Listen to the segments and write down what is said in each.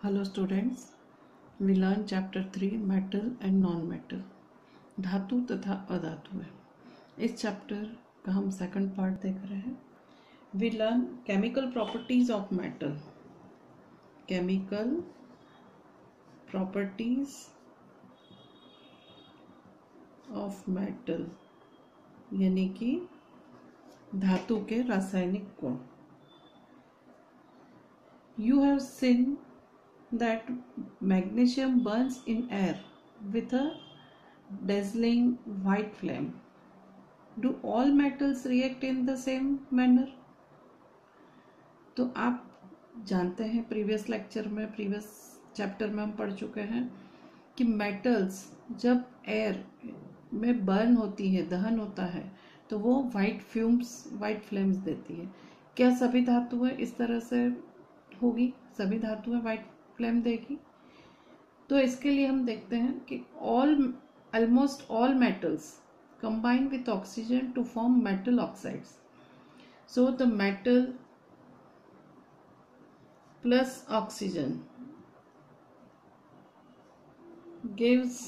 Hello students, we learn chapter 3 metal and non-metal, धातु तथा अधातु है। इस चैप्टर का हम सेकंड पार्ट देख रहे हैं। We learn chemical properties of metal, chemical properties of metal यानी कि धातु के रासायनिक गुण। You have seen that magnesium burns in air with a dazzling white flame. Do all metals react in the same manner? तो आप जानते हैं प्रीवियस चैप्टर में हम पढ़ चुके हैं कि मेटल्स जब एयर में बर्न होती है, दहन होता है, तो वो वाइट फ्लेम्स देती है। क्या सभी धातुएं इस तरह से होगी? सभी धातुएं वाइट फ्लेम देगी? तो इसके लिए हम देखते हैं कि almost all metals combine with oxygen to form metal oxides. So the metal plus oxygen gives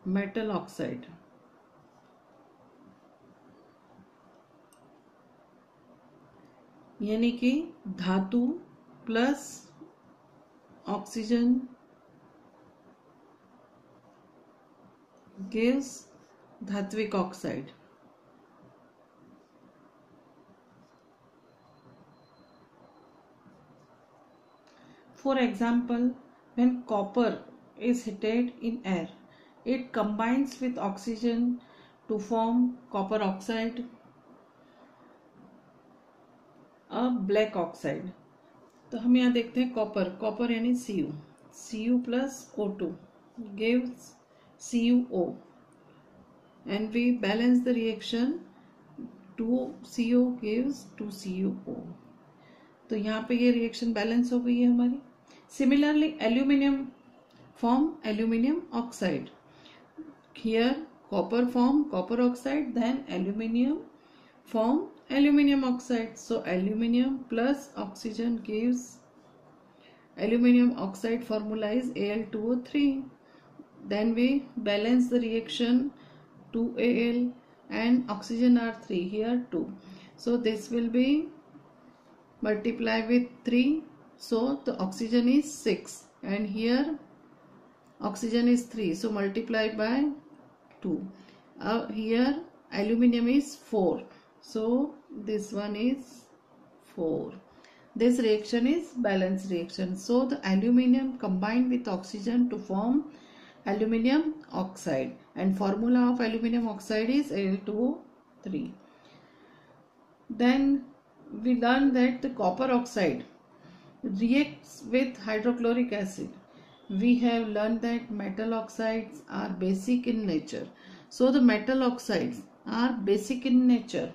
metal oxide. यानी कि धातु प्लस ऑक्सीजन gives धात्विक oxide. For example, when copper is heated in air, it combines with oxygen to form copper oxide, a black oxide। तो हम यहाँ देखते हैं copper यानी Cu plus O2 gives CuO, and we balance the reaction, 2CO gives 2CuO। तो यहाँ पे ये रिएक्शन बैलेंस हो गई है हमारी। Similarly aluminium form aluminium oxide. Here copper form copper oxide, then aluminium form aluminum oxide. So aluminum plus oxygen gives aluminum oxide. Formula is Al2O3. Then we balance the reaction, 2Al and oxygen are 3, here 2. So this will be multiply with 3, so the oxygen is 6 and here oxygen is 3, so multiply by 2. Here aluminum is 4, so this one is 4. This reaction is balanced reaction. So the aluminum combined with oxygen to form aluminum oxide, and formula of aluminum oxide is Al2O3. Then we learn that the copper oxide reacts with hydrochloric acid. We have learned that metal oxides are basic in nature. So the metal oxides are basic in nature,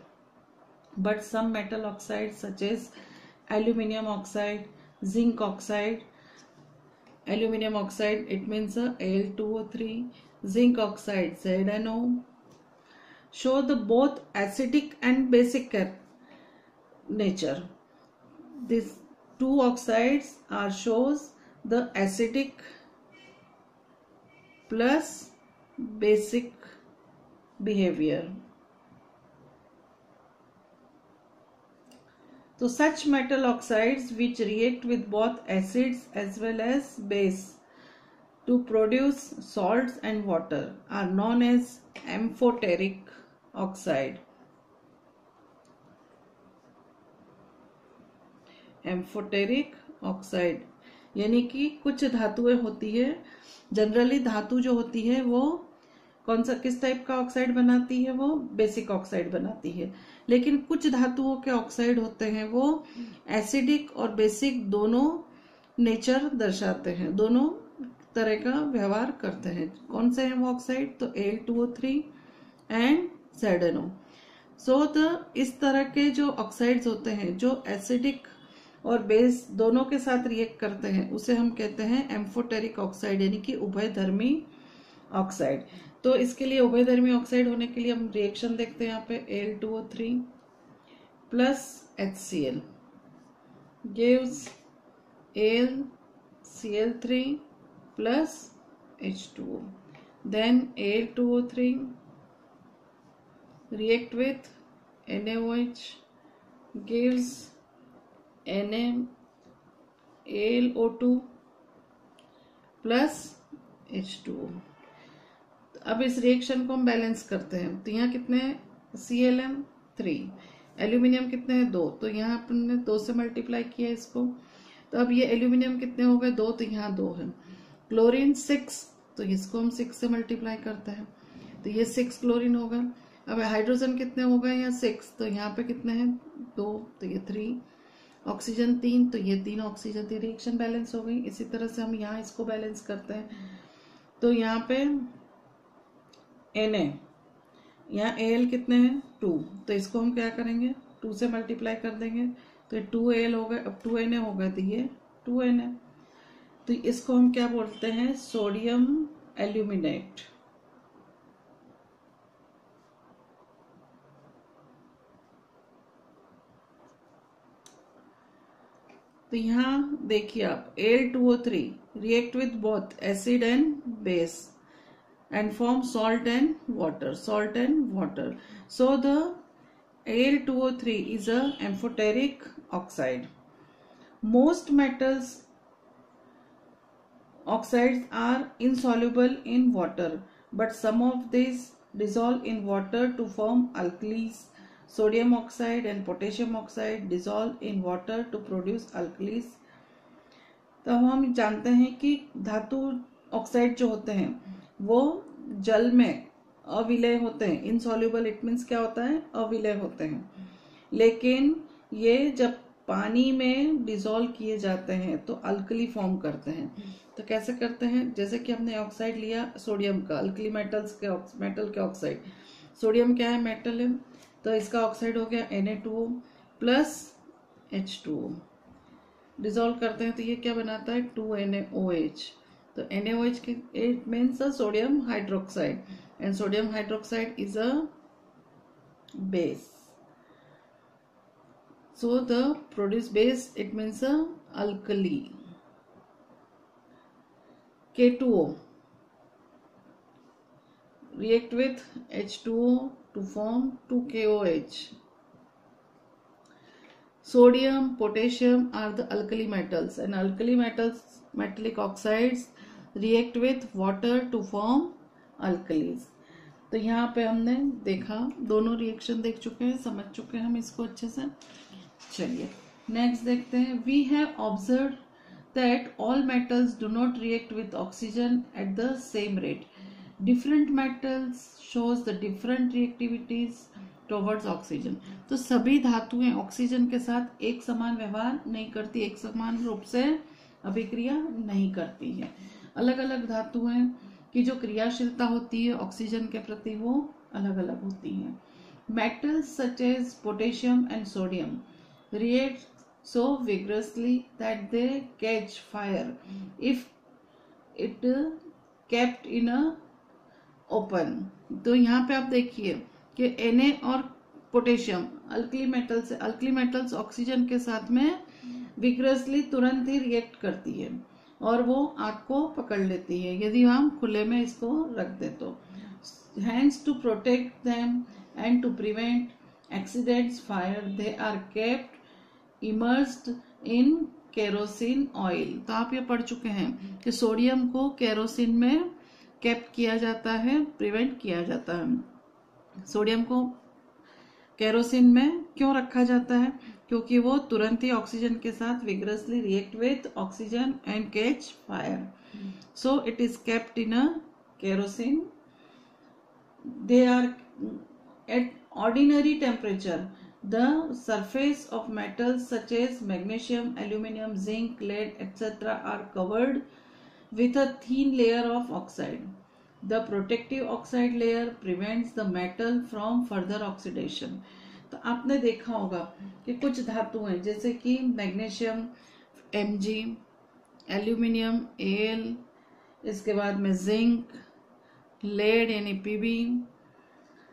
but some metal oxides such as aluminum oxide, zinc oxide, aluminum oxide it means Al2O3, zinc oxide ZnO, show the both acidic and basic nature. These two oxides are shows the acidic plus basic behavior. So such metal oxides which react with both acids as well as base to produce salts and water are known as amphoteric oxide. Amphoteric oxide यानी कि कुछ धातुएं होती है, generally धातु जो होती है वो किस टाइप का ऑक्साइड बनाती है? वो बेसिक ऑक्साइड बनाती है। लेकिन कुछ धातुओं के ऑक्साइड होते हैं वो एसिडिक और बेसिक दोनों नेचर दर्शाते हैं, दोनों तरह का व्यवहार करते हैं। कौन से हैं वो ऑक्साइड? तो Al2O3 एंड ZnO। इस तरह के जो ऑक्साइड्स होते हैं जो एसिडिक और बेस दोनों के साथ रिएक्ट करते हैं उसे हम कहते हैं एम्फोटेरिक ऑक्साइड यानी कि उभयधर्मी ऑक्साइड। तो इसके लिए उभयधर्मी ऑक्साइड होने के लिए हम रिएक्शन देखते हैं। यहाँ पे Al2O3 plus HCl gives AlCl3 plus H2O. Then Al2O3 react with NaOH gives NaAlO2 plus H2O। अब इस रिएक्शन को हम बैलेंस करते हैं। तो यहाँ कितने हैं? Clm3, एल्यूमिनियम कितने हैं? 2, तो यहाँ अपन ने 2 से मल्टीप्लाई किया इसको। तो अब ये एल्यूमिनियम कितने हो गए? 2, तो यहाँ 2 है। क्लोरीन 6, तो इसको हम 6 से मल्टीप्लाई करते हैं, तो ये 6 क्लोरीन होगा। अब हाइड्रोजन कितने हो गए? यहाँ 6, तो यहाँ पे कितने हैं? 2, तो ये 3। ऑक्सीजन 3, तो ये 3 ऑक्सीजन थी। रिएक्शन बैलेंस हो गई। इसी तरह से हम यहाँ इसको बैलेंस करते हैं। तो यहाँ पे Na, यहाँ Al कितने हैं? 2, तो इसको हम क्या करेंगे? 2 से मल्टीप्लाई कर देंगे, तो ये 2Al हो गए। अब 2Na हो गए, तो ये 2Na। तो इसको हम क्या बोलते हैं? Sodium aluminate. तो यहाँ देखिए आप, Al2O3 react with both acid and base and form salt and water. So the Al2O3 is a amphoteric oxide. Most metals oxides are insoluble in water, but some of these dissolve in water to form alkalis. Sodium oxide and potassium oxide dissolve in water to produce alkalis. तो हम जानते हैं कि धातु oxide जो होते हैं वो जल में अविलय होते हैं। इनसॉल्युबल इट मीन्स क्या होता है? अविलय होते हैं। लेकिन ये जब पानी में डिसॉल्व किए जाते हैं तो अल्कली फॉर्म करते हैं। तो कैसे करते हैं? जैसे कि हमने ऑक्साइड लिया सोडियम का, अल्कली मेटल्स के मेटल के ऑक्साइड। सोडियम क्या है? मेटल है, तो इसका ऑक्साइड हो गया Na2O प्लस H2O। डिसॉल्व करते हैं तो ये क्या बनाता है? 2NaOH। तो NaOH की it means a sodium hydroxide, and sodium hydroxide is a base. So the produced base, it means a alkali. K2O react with H2O to form 2KOH. Sodium, potassium are the alkali metals, and alkali metals, metallic oxides react with water to form alkalis. तो यहाँ पे हमने देखा, दोनों reaction देख चुके हैं, समझ चुके हैं हम इसको अच्छे से। चलिए नेक्स्ट देखते हैं। We have observe that all metals do not react with oxygen at the same rate. Different metals shows the different reactivities towards oxygen. तो सभी धातुएं ऑक्सीजन के साथ एक समान व्यवहार नहीं करती, एक समान रूप से अभिक्रिया नहीं करती है। अलग अलग धातुएं की जो क्रियाशीलता होती है ऑक्सीजन के प्रति वो अलग अलग होती है। Metals such as potassium and sodium react so vigorously that they catch fire if it kept in a open। तो यहाँ पे आप देखिए कि Na और potassium alkali metals, alkali metals oxygen के साथ में विग्रसली तुरंत ही रिएक्ट करती है और वो आग को पकड़ लेती है यदि हम खुले में इसको रख दे तो। Hands to protect them and to prevent accidents fire they are kept immersed in kerosene oil. तो आप ये पढ़ चुके हैं कि सोडियम को केरोसिन में केप्ट किया जाता है, प्रिवेंट किया जाता है। सोडियम को केरोसिन में क्यों रखा जाता है? क्योंकि वो तुरंत ही ऑक्सीजन के साथ vigorously react with oxygen and catch fire. So it is kept in a kerosene. They are at ordinary temperature, the surface of metals such as magnesium, aluminum, zinc, lead, etc. are covered with a thin layer of oxide. The protective oxide layer prevents the metal from further oxidation. तो आपने देखा होगा कि कुछ धातु हैं जैसे कि मैग्नीशियम Mg, एल्यूमिनियम Al, इसके बाद में जिंक, लेड यानी Pb,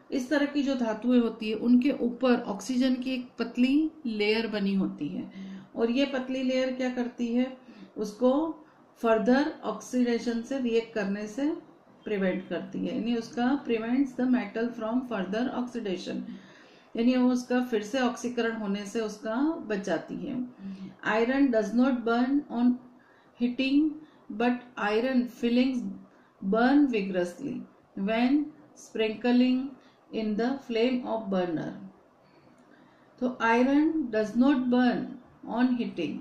इस तरह की जो धातुएं होती है उनके ऊपर ऑक्सीजन की एक पतली लेयर बनी होती है और ये पतली लेयर क्या करती है? उसको फर्दर ऑक्सीडेशन से रिएक्ट करने से प्रिवेंट करती है, यानी उसका prevents the metal from further oxidation, यानी वो उसका फिर से ऑक्सीकरण होने से उसका बचाती है। Iron does not burn on heating but iron filings burn vigorously when sprinkling in the flame of burner. तो iron does not burn on heating,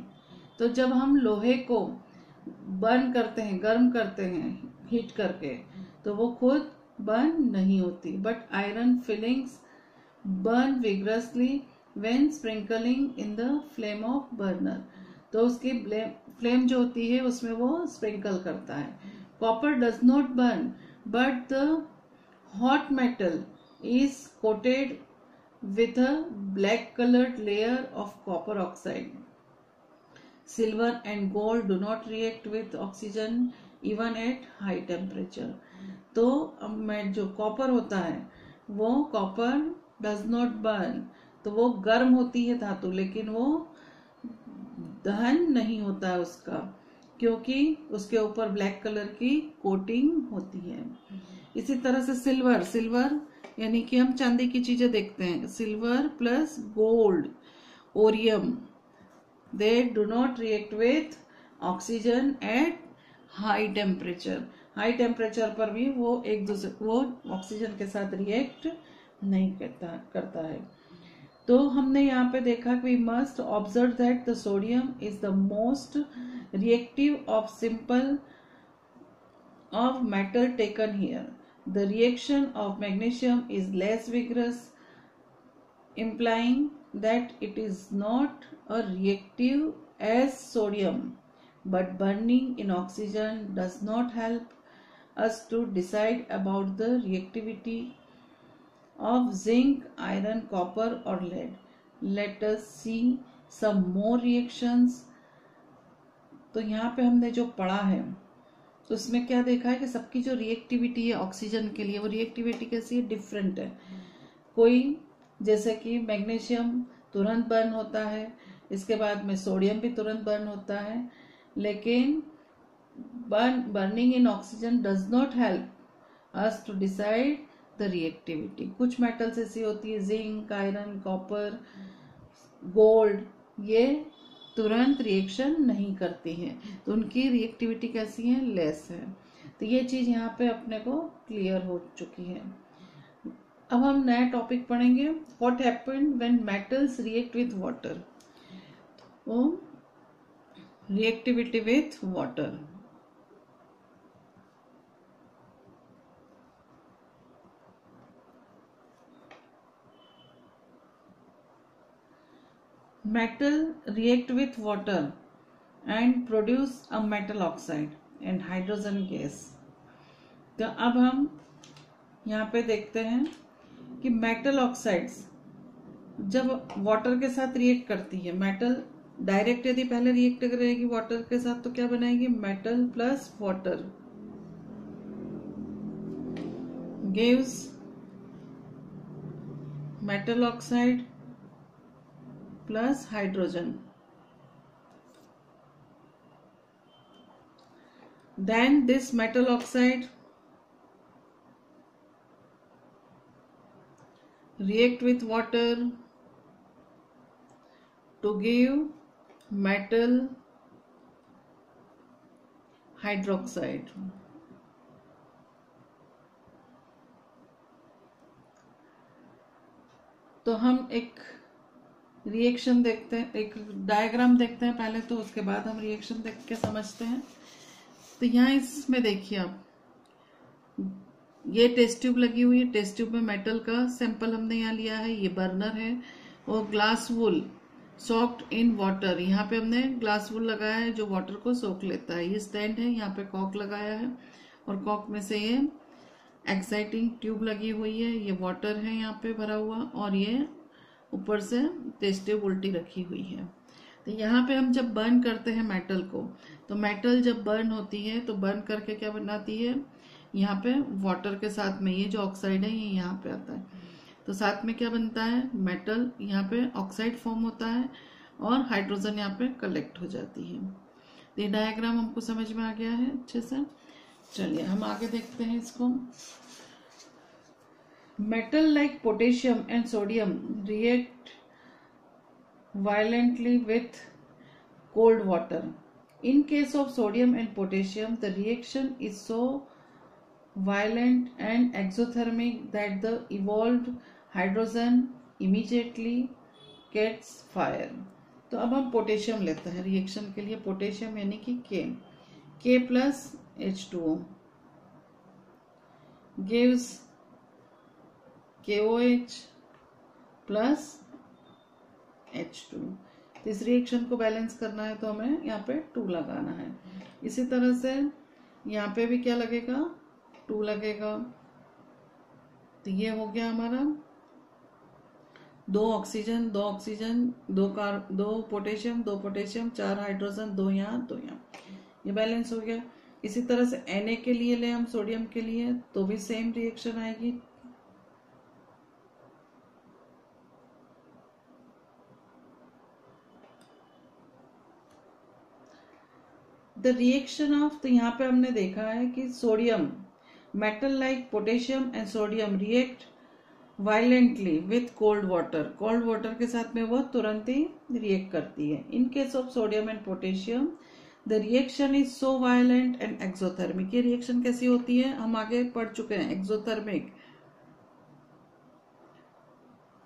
तो जब हम लोहे को बर्न करते हैं, गर्म करते हैं हीट करके, तो वो खुद बर्न नहीं होती, but iron filings burn vigorously when sprinkling in the flame of burner, तो उसकी फ्लेम जो होती है उसमें वो स्प्रिंकल करता है। Copper does not burn but the hot metal is coated with a black colored layer of copper oxide. Silver and gold do not react with oxygen even at high temperature. तो जो copper होता है वो copper does not burn, तो वो गर्म होती है धातु, लेकिन वो दहन नहीं होता है उसका, क्योंकि उसके ऊपर ब्लैक कलर की कोटिंग होती है। इसी तरह से सिल्वर यानी कि हम चांदी की चीजें देखते हैं, silver plus gold, aurum, they do not react with oxygen at high temperature. High temperature पर भी वो एक दूसरे वो ऑक्सीजन के साथ रिएक्ट नहीं करता है। तो हमने यहाँ पे देखा कि we must observe that the sodium is the most reactive of simple of metal taken here. The reaction of magnesium is less vigorous, implying that it is not a reactive as sodium, but burning in oxygen does not help us to decide about the reactivity of zinc, iron, copper or lead. Let us see some more reactions. तो यहाँ पे हमने जो पढ़ा है तो उसमें क्या देखा है कि सबकी जो रिएक्टिविटी है ऑक्सीजन के लिए, वो रिएक्टिविटी कैसी है, डिफरेंट है। कोई जैसे कि मैग्नीशियम तुरंत बर्न होता है, इसके बाद में सोडियम भी तुरंत बर्न होता है, लेकिन burning in oxygen does not help us to decide the reactivity. कुछ मेटल्स ऐसी होती है, जिंक, आयरन, कॉपर, गोल्ड, ये तुरंत रिएक्शन नहीं करती हैं, तो उनकी रिएक्टिविटी कैसी है, लेस है। तो ये चीज यहाँ पे अपने को क्लियर हो चुकी है। अब हम नया टॉपिक पढ़ेंगे, what happened when metals react with water. तो reactivity with water, metal react with water and produce a metal oxide and hydrogen gas। तो अब हम यहाँ पे देखते हैं कि मेटल ऑक्साइड्स जब वाटर के साथ रिएक्ट करती है, मेटल डायरेक्ट यदि पहले रिएक्ट करेगी वाटर के साथ तो क्या बनाएगी, metal plus water gives metal oxide plus hydrogen. Then this metal oxide react with water to give metal hydroxide। तो हम एक रिएक्शन देखते हैं, एक डायग्राम देखते हैं पहले, तो उसके बाद हम रिएक्शन देख के समझते हैं। तो यहाँ इसमें देखिए आप, ये टेस्ट ट्यूब लगी हुई है, टेस्ट ट्यूब में मेटल का सैंपल हमने यहाँ लिया है, ये बर्नर है, और glass wool soaked in water, यहाँ पे हमने ग्लास वुल लगाया है जो वाटर को सोख लेता है। ये स्टैंड है, यहाँ पे कॉक लगाया है और कॉक में से ये एक्साइटिंग ट्यूब लगी हुई है, ये वाटर है यहाँ पे भरा हुआ, और ये ऊपर से टेस्ट ट्यूब उल्टी रखी हुई है। तो यहाँ पे हम जब बर्न करते हैं मेटल को, तो मेटल जब बर्न होती है तो बर्न करके क्या बनाती है, यहाँ पे वाटर के साथ में ये जो ऑक्साइड है ये यहाँ पे आता है, तो साथ में क्या बनता है, मेटल यहाँ पे ऑक्साइड फॉर्म होता है और हाइड्रोजन यहाँ पे कलेक्ट हो जाती है। ये डायग्राम हमको समझ में आ गया है अच्छे से। चलिए हम आगे देखते हैं इसको। Metal like potassium and sodium react violently with cold water. In case of sodium and potassium, the reaction is so violent and exothermic that the evolved hydrogen immediately gets fire. तो अब हम पोटेशियम लेते हैं reaction के लिए। Potassium यानी कि K plus H2O gives KOH plus H2। इस रिएक्शन को बैलेंस करना है तो हमें यहाँ पे 2 लगाना है। इसी तरह से यहाँ पे भी क्या लगेगा, 2 लगेगा। तो ये हो गया हमारा 2 oxygen 2 oxygen 2 potassium 2 potassium 4 hydrogen 2 यहाँ 2 यहाँ, ये बैलेंस हो गया। इसी तरह से Na के लिए ले हम सोडियम के लिए तो भी सेम रिएक्शन आएगी। द रिएक्शन ऑफ, तो यहाँ पे हमने देखा है कि sodium metal like potassium and sodium react violently with cold water. Cold water के साथ में वो तुरंत ही रिएक्ट करती है। In case of sodium and potassium the reaction is so violent and exothermic. ये रिएक्शन कैसी होती है हम आगे पढ़ चुके हैं।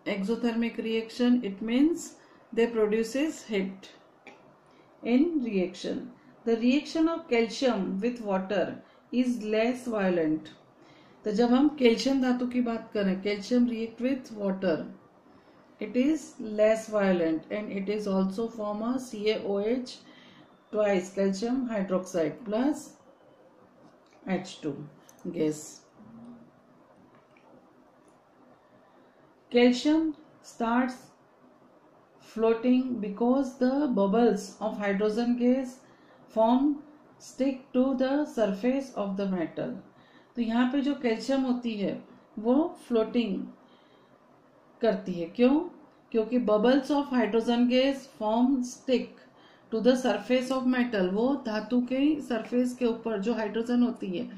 Exothermic reaction, it means they produces heat in reaction. The reaction of calcium with water is less violent. तो जब हम कैल्शियम धातु की बात करें, calcium react with water, it is less violent and it is also form a CaOH twice calcium hydroxide plus H2 gas. Calcium starts floating because the bubbles of hydrogen gas form stick to the surface of the metal. तो यहाँ पे जो calcium होती है वो floating करती है। क्यों? क्योंकि bubbles of hydrogen gas form stick to the surface of metal. वो धातु के सरफेस के ऊपर जो हाइड्रोजन होती है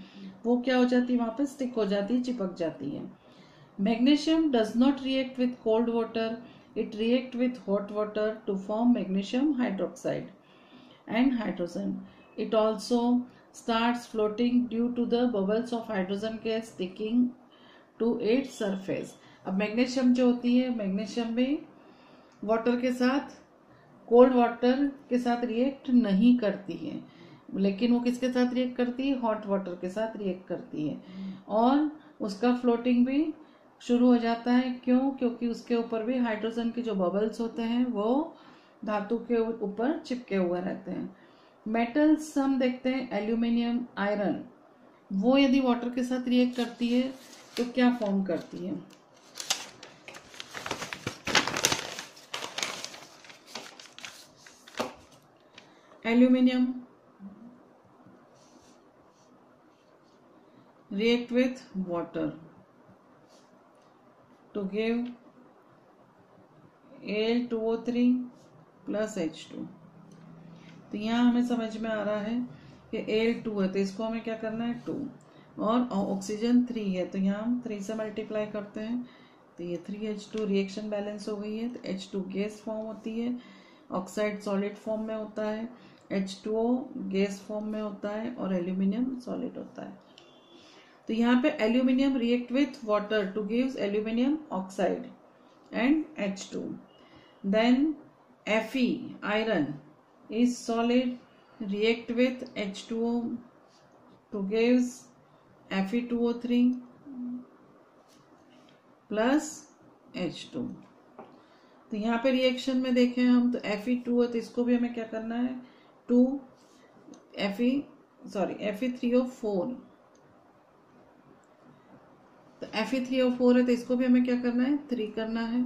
वो क्या हो जाती है, वहां पे स्टिक हो जाती है, चिपक जाती है। Magnesium does not react with cold water, it react with hot water to form magnesium hydroxide and hydrogen. It also starts floating due to the bubbles of hydrogen gas sticking to its surface. अब magnesium जो होती है, magnesium भी water के साथ, cold water के साथ react नहीं करती है, लेकिन वो किसके साथ रिएक्ट करती है, हॉट वाटर के साथ रिएक्ट करती है और उसका फ्लोटिंग भी शुरू हो जाता है। क्यों? क्योंकि उसके ऊपर भी हाइड्रोजन के जो बबल्स होते हैं वो धातु के ऊपर चिपके हुए रहते हैं। मेटल्स हम देखते हैं एल्यूमिनियम, आयरन, वो यदि वाटर के साथ रिएक्ट करती है तो क्या फॉर्म करती है, aluminium react with water to give Al2O3 plus H2। तो यहाँ हमें समझ में आ रहा है कि Al2 है तो इसको हमें क्या करना है 2, और ऑक्सीजन 3 है तो यहाँ हम 3 से मल्टीप्लाई करते हैं तो ये 3H2 रिएक्शन बैलेंस हो गई है। तो H2 गैस फॉर्म होती है, ऑक्साइड सॉलिड फॉर्म में होता है, H2O गैस फॉर्म में होता है और एल्यूमिनियम सॉलिड होता है। तो यहाँ पे aluminium react with water to gives aluminium oxide and H2। Then Fe iron is solid, react with H2O to gives Fe2O3 plus H2। तो यहाँ पे रिएक्शन में देखें हम तो Fe2O, तो इसको भी हमें क्या करना है 2 Fe3O4, तो Fe3O4 है तो इसको भी हमें क्या करना है 3 करना है।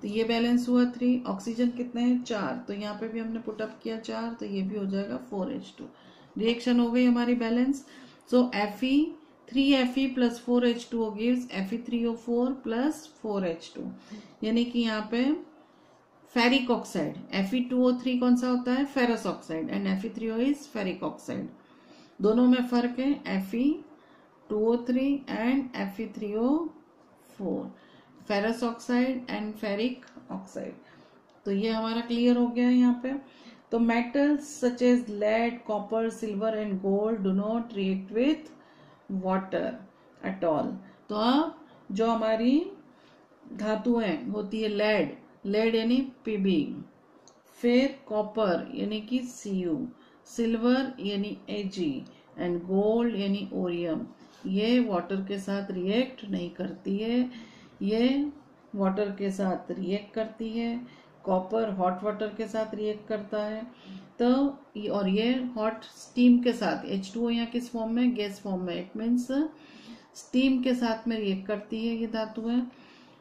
तो ये बैलेंस हुआ 3, ऑक्सीजन कितने हैं 4, तो यहाँ पे भी हमने पुटअप किया 4 तो ये भी हो जाएगा 4H2। रिएक्शन हो गई हमारी बैलेंस। सो Fe3Fe plus 4H2O gives Fe3O4 plus 4H2, यानी कि यहाँ पे फेरिक ऑक्साइड Fe2O3 कौन सा होता है, ferrous oxide, and Fe3O is ferric oxide. दोनों में फर्क है, Fe2O3 and Fe3O4, ferrous oxide and ferric oxide. तो ये हमारा क्लियर हो गया है यहाँ पे। तो metals such as lead, copper, silver and gold do not react with water at all. तो अब जो हमारी धातुएं होती है, लेड यानी Pb, फिर कॉपर यानी कि Cu, सिल्वर यानी Ag एंड गोल्ड यानी ओरियम, ये वाटर के साथ रिएक्ट नहीं करती है। ये वाटर के साथ रिएक्ट करती है, कॉपर हॉट वाटर के साथ रिएक्ट करता है। तो और ये हॉट स्टीम के साथ, H2O यहाँ किस फॉर्म में, गैस फॉर्म में, इट मीन्स स्टीम के साथ में रिएक्ट करती है ये धातु है,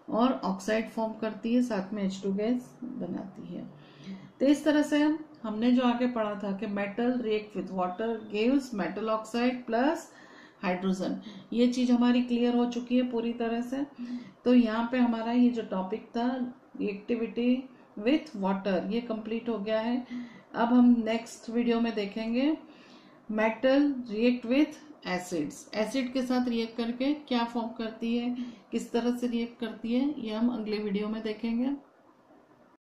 और ऑक्साइड फॉर्म करती है, साथ में H2 गैस बनाती है। तो इस तरह से हमने जो आगे पढ़ा था कि metal react with water gives metal oxide plus hydrogen, ये चीज हमारी क्लियर हो चुकी है पूरी तरह से। तो यहाँ पे हमारा ये जो टॉपिक था रिएक्टिविटी विथ वाटर, ये कंप्लीट हो गया है। अब हम नेक्स्ट वीडियो में देखेंगे metal react with acids, acid के साथ रिएक्ट करके क्या फॉर्म करती है, किस तरह से रिएक्ट करती है, ये हम अगले वीडियो में देखेंगे।